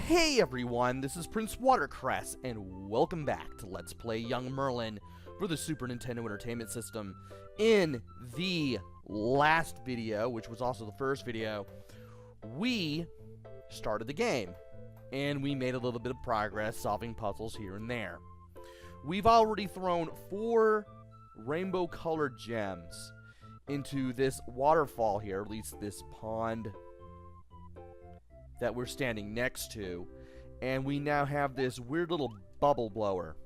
Hey everyone, this is PrinceWatercress, and welcome back to Let's Play Young Merlin for the Super Nintendo Entertainment System. In the last video, which was also the first video, we started the game, and we made a little bit of progress solving puzzles here and there. We've already thrown 4 rainbow-colored gems into this waterfall here, at least this pond that we're standing next to, and we now have this weird little bubble blower.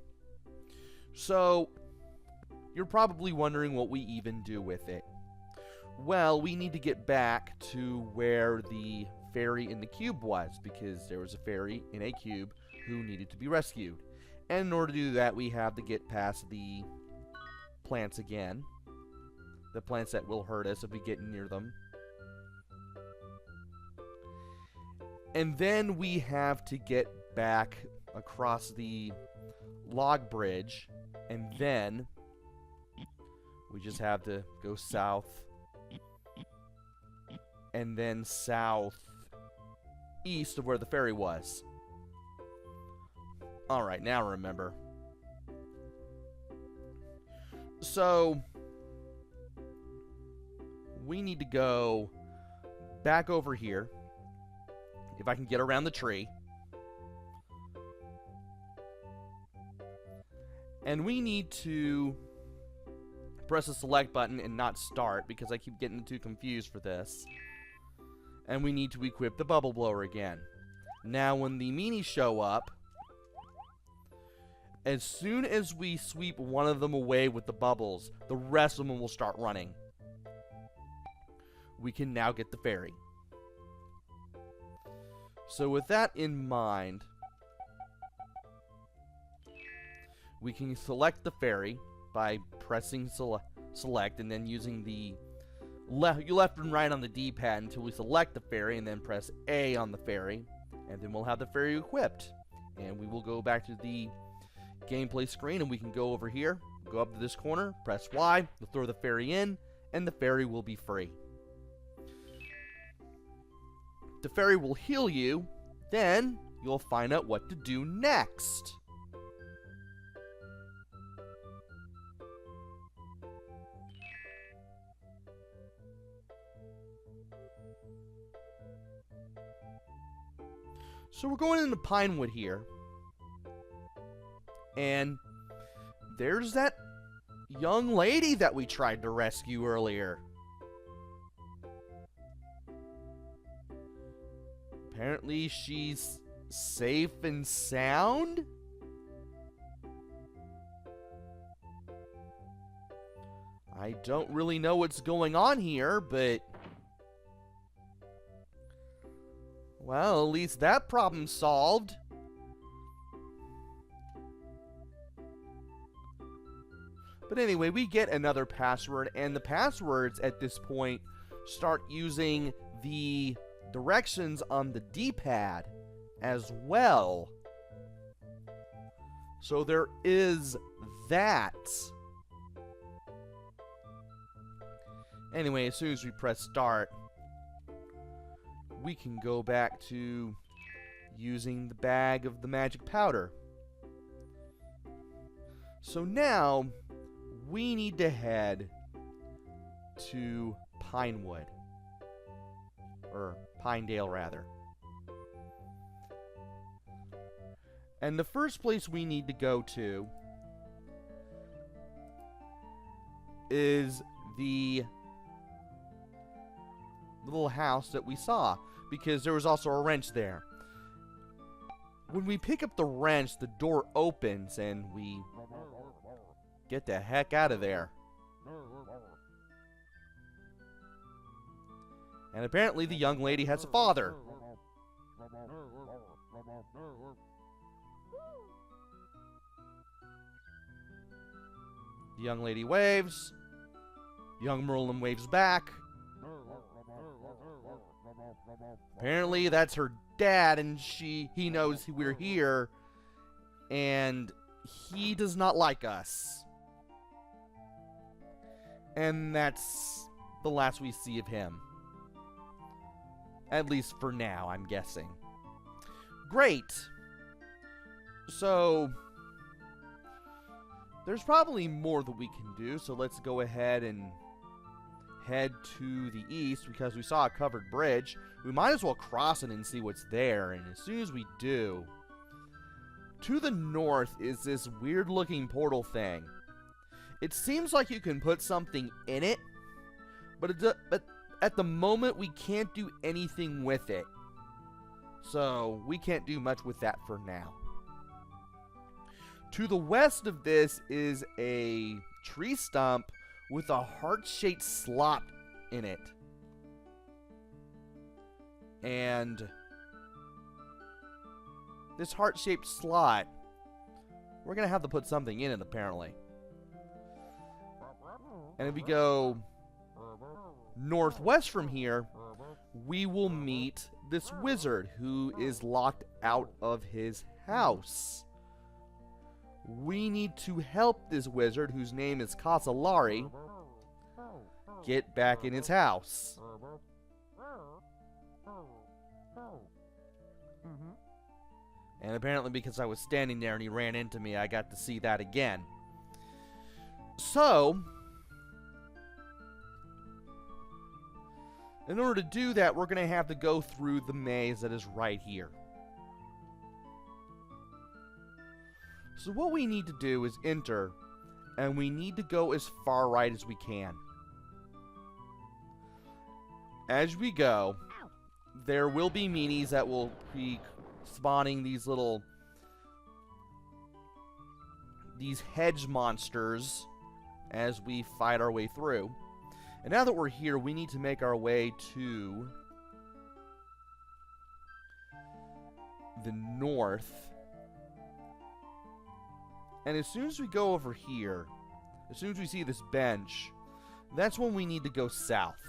So, you're probably wondering what we even do with it. Well, we need to get back to where the fairy in the cube was, because there was a fairy in a cube who needed to be rescued. And in order to do that, we have to get past the plants again. The plants that will hurt us if we get near them. And then we have to get back across the log bridge, and then we just have to go south, and then south east of where the ferry was. Alright, now remember. So, we need to go back over here. If I can get around the tree. And we need to press the select button and not start, because I keep getting too confused for this. And we need to equip the bubble blower again. Now when the meanies show up, as soon as we sweep one of them away with the bubbles, the rest of them will start running. We can now get the fairy. So with that in mind, we can select the fairy by pressing select and then using the left and right on the D-pad until we select the fairy, and then press A on the fairy, and then we'll have the fairy equipped. And we will go back to the gameplay screen, and we can go over here, go up to this corner, press Y, we'll throw the fairy in, and the fairy will be free. The fairy will heal you, then you'll find out what to do next. So we're going into Pinewood here, and there's that young lady that we tried to rescue earlier. Apparently she's safe and sound? I don't really know what's going on here, but well, at least that problem's solved. But anyway, we get another password, and the passwords at this point start using the directions on the D-pad as well. So there is that. Anyway, as soon as we press start, we can go back to using the bag of the magic powder. So now we need to head to Pinewood. Or Pinedale, rather. And the first place we need to go to is the little house that we saw, because there was also a wrench there. When we pick up the wrench, the door opens and we get the heck out of there. And apparently the young lady has a father. The young lady waves. Young Merlin waves back. Apparently that's her dad, and he knows we're here, and he does not like us. And that's the last we see of him. At least for now, I'm guessing. Great. So there's probably more that we can do, so let's go ahead and head to the east because we saw a covered bridge. We might as well cross it and see what's there, and as soon as we do, to the north is this weird looking portal thing. It seems like you can put something in it, but at the moment we can't do anything with it. So we can't do much with that for now. To the west of this is a tree stump with a heart-shaped slot in it. And this heart-shaped slot, we're going to have to put something in it, apparently. And if we go northwest from here, we will meet this wizard who is locked out of his house. We need to help this wizard, whose name is Casalari, get back in his house. And apparently because I was standing there and he ran into me, I got to see that again. So, in order to do that, we're going to have to go through the maze that is right here. So what we need to do is enter, and we need to go as far right as we can. As we go, there will be meanies that will be spawning these hedge monsters as we fight our way through. And now that we're here, we need to make our way to the north. And as soon as we go over here, as soon as we see this bench, that's when we need to go south.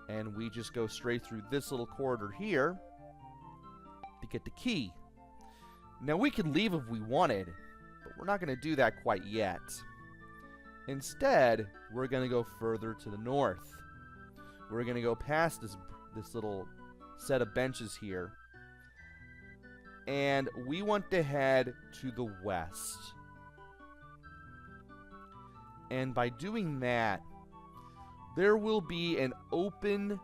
And we just go straight through this little corridor here to get the key. Now we could leave if we wanted, but we're not going to do that quite yet. Instead, we're going to go further to the north. We're going to go past this little set of benches here. And we want to head to the west. And by doing that, there will be an open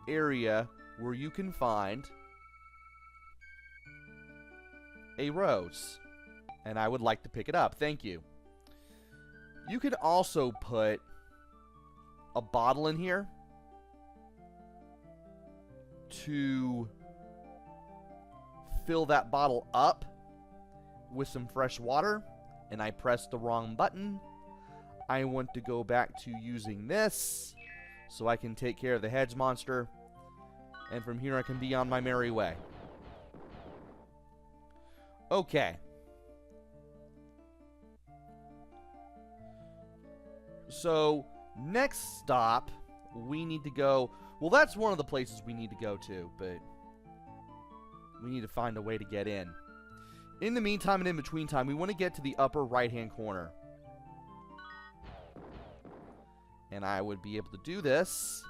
area where you can find a rose. And I would like to pick it up. Thank you. You could also put a bottle in here to fill that bottle up with some fresh water, and I pressed the wrong button. I want to go back to using this so I can take care of the hedge monster, and from here I can be on my merry way. Okay. So, next stop, we need to go... Well, that's one of the places we need to go to, but we need to find a way to get in. In the meantime and in between time, we want to get to the upper right-hand corner. And I would be able to do this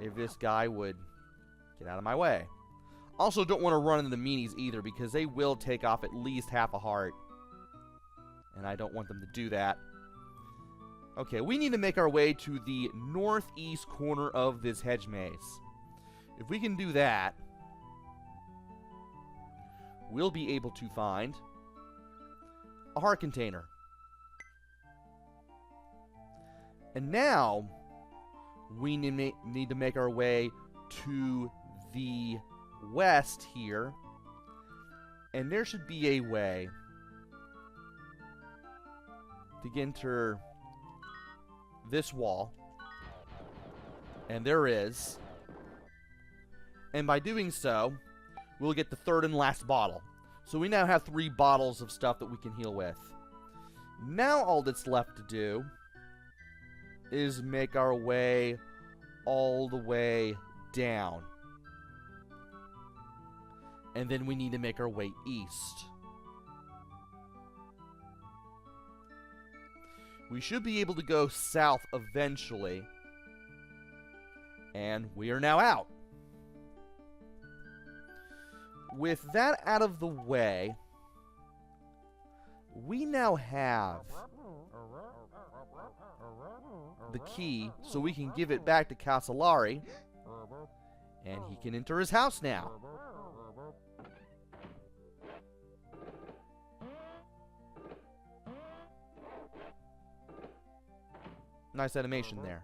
if this guy would get out of my way. Also, don't want to run into the meanies either, because they will take off at least half a heart. And I don't want them to do that. Okay, we need to make our way to the northeast corner of this hedge maze. If we can do that, we'll be able to find a heart container. And now, we need to make our way to the west here. And there should be a way to enter this wall. And there is. And by doing so, we'll get the third and last bottle. So we now have 3 bottles of stuff that we can heal with. Now all that's left to do is make our way all the way down. And then we need to make our way east. We should be able to go south eventually. And we are now out. with that out of the way, we now have the key, so we can give it back to Casolari, and he can enter his house now. Nice animation there.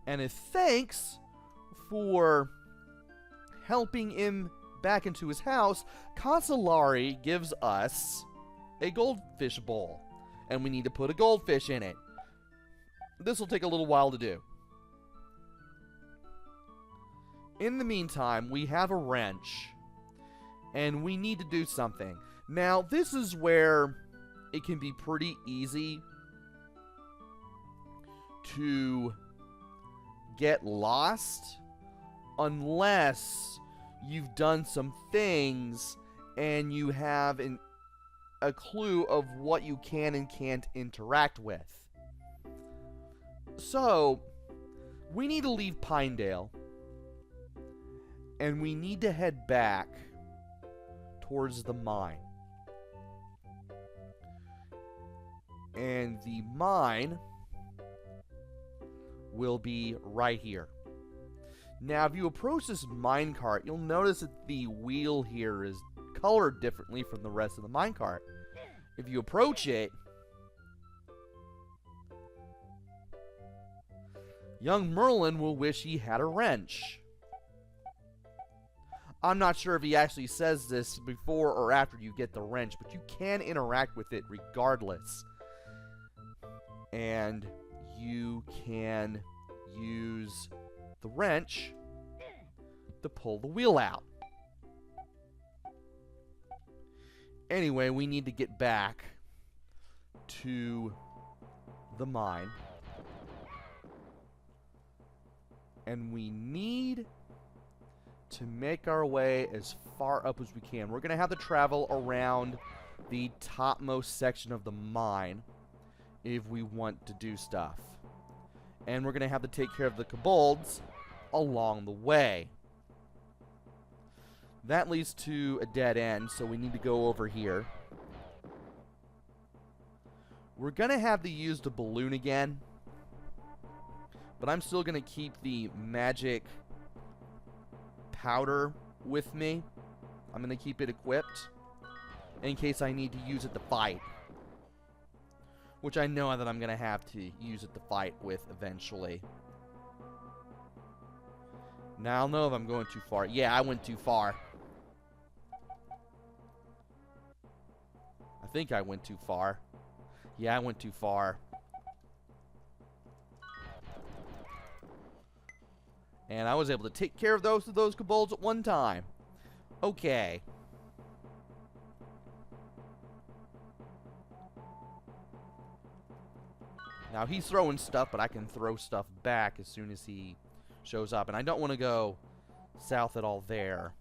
And as thanks for helping him back into his house, Casolari gives us a goldfish bowl. And we need to put a goldfish in it. This will take a little while to do. In the meantime, we have a wrench. And we need to do something. Now, this is where it can be pretty easy to get lost unless you've done some things and you have a clue of what you can and can't interact with. So, we need to leave Pinedale, and we need to head back towards the mine. And the mine will be right here. Now, if you approach this minecart, you'll notice that the wheel here is colored differently from the rest of the minecart. If you approach it, young Merlin will wish he had a wrench. I'm not sure if he actually says this before or after you get the wrench, but you can interact with it regardless. And you can use the wrench to pull the wheel out. Anyway, we need to get back to the mine. And we need to make our way as far up as we can. We're going to have to travel around the topmost section of the mine if we want to do stuff. And we're going to have to take care of the kobolds along the way. That leads to a dead end, so we need to go over here. We're going to have to use the balloon again, but I'm still going to keep the magic powder with me. I'm going to keep it equipped in case I need to use it to fight. Which I know that I'm going to have to use it to fight with eventually. Now I'll know if I'm going too far. Yeah, I went too far. I think I went too far. Yeah, I went too far. And I was able to take care of those kobolds at one time. Okay. Now, he's throwing stuff, but I can throw stuff back as soon as he shows up. And I don't want to go south at all there.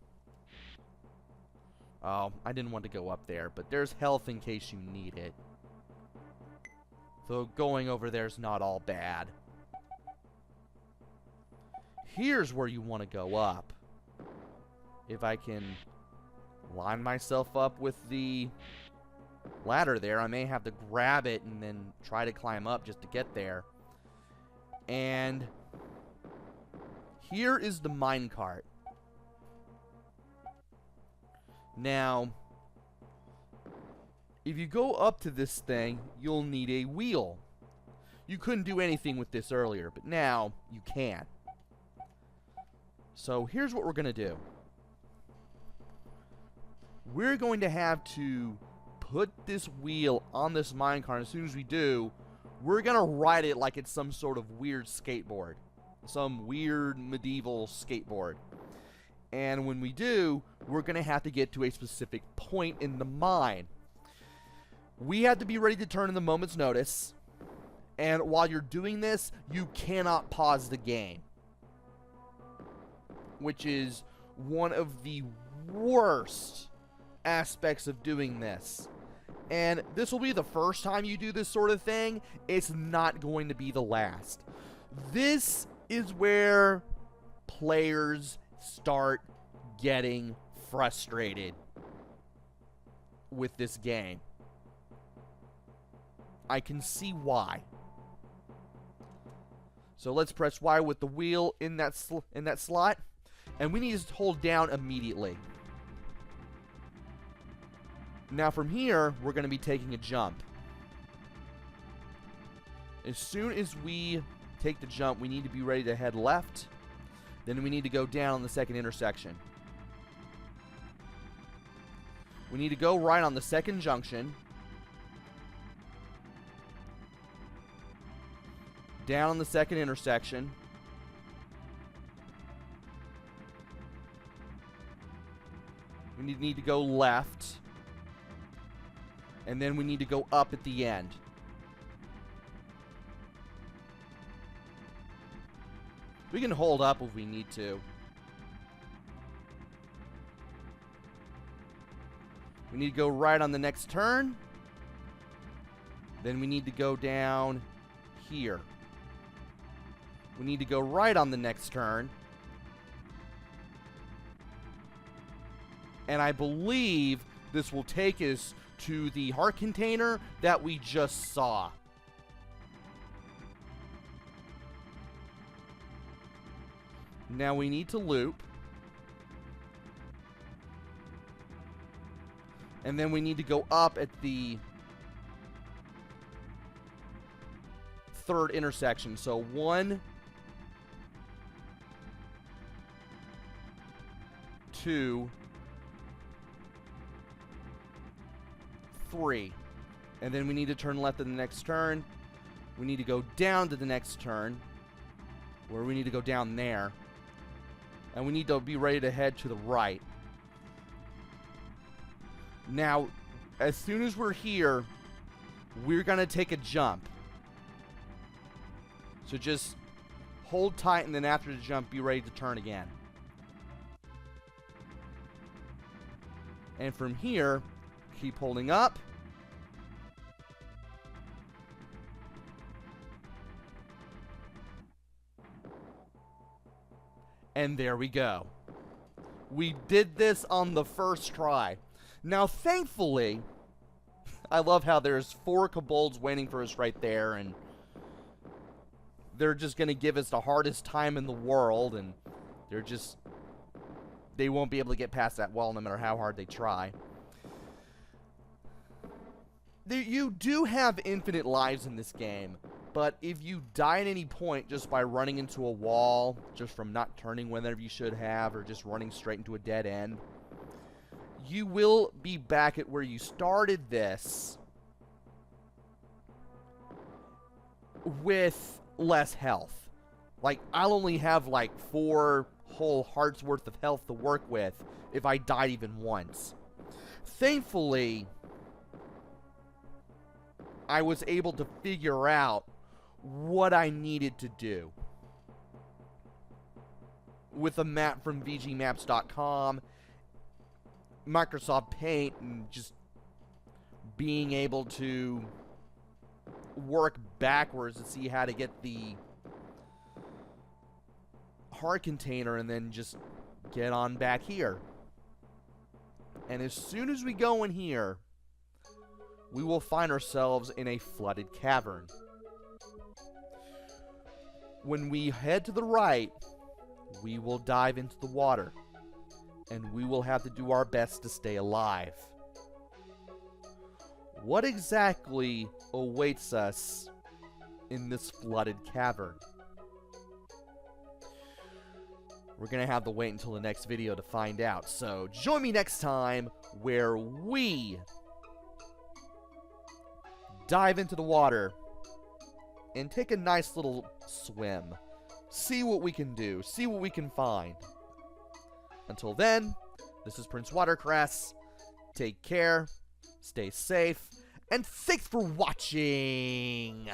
Oh, I didn't want to go up there, but there's health in case you need it. So going over there's not all bad. Here's where you want to go up. If I can line myself up with the ladder there, I may have to grab it and then try to climb up just to get there. And here is the minecart. Now, if you go up to this thing, you'll need a wheel. You couldn't do anything with this earlier, but now you can. So here's what we're going to do. We're going to have to put this wheel on this minecart. As soon as we do, we're going to ride it like it's some sort of weird skateboard. Some weird medieval skateboard. And when we do, we're going to have to get to a specific point in the mine. We have to be ready to turn in the moment's notice. And while you're doing this, you cannot pause the game. Which is one of the worst aspects of doing this. And this will be the first time you do this sort of thing. It's not going to be the last. This is where players start getting frustrated with this game. I can see why. So let's press Y with the wheel in that slot, and we need to hold down immediately. Now from here, we're going to be taking a jump. As soon as we take the jump, we need to be ready to head left. Then we need to go down on the second intersection. We need to go right on the second junction. Down on the second intersection. We need to go left. And then we need to go up at the end. We can hold up if we need to. We need to go right on the next turn. Then we need to go down here. We need to go right on the next turn. And I believe this will take us to the heart container that we just saw. Now we need to loop. And then we need to go up at the third intersection. So 1, 2, 3. And then we need to turn left at the next turn. We need to go down to the next turn, where we need to go down there. And we need to be ready to head to the right. Now, as soon as we're here, we're going to take a jump. So just hold tight, and then after the jump, be ready to turn again. And from here, keep holding up. And there we go. We did this on the first try. Now, thankfully, I love how there's 4 kobolds waiting for us right there, and they're just going to give us the hardest time in the world, and they won't be able to get past that wall no matter how hard they try. You do have infinite lives in this game, but if you die at any point just by running into a wall, just from not turning whenever you should have, or just running straight into a dead end, you will be back at where you started this with less health. Like, I'll only have like 4 whole hearts worth of health to work with if I died even once. Thankfully, I was able to figure out what I needed to do with a map from VGMaps.com, Microsoft Paint, and just being able to work backwards to see how to get the heart container and then just get on back here. And as soon as we go in here, we will find ourselves in a flooded cavern. When we head to the right, we will dive into the water, and we will have to do our best to stay alive. What exactly awaits us in this flooded cavern? We're going to have to wait until the next video to find out. So join me next time where we dive into the water and take a nice little swim. See what we can do. See what we can find. Until then, this is PrinceWatercress. Take care, stay safe, and thanks for watching!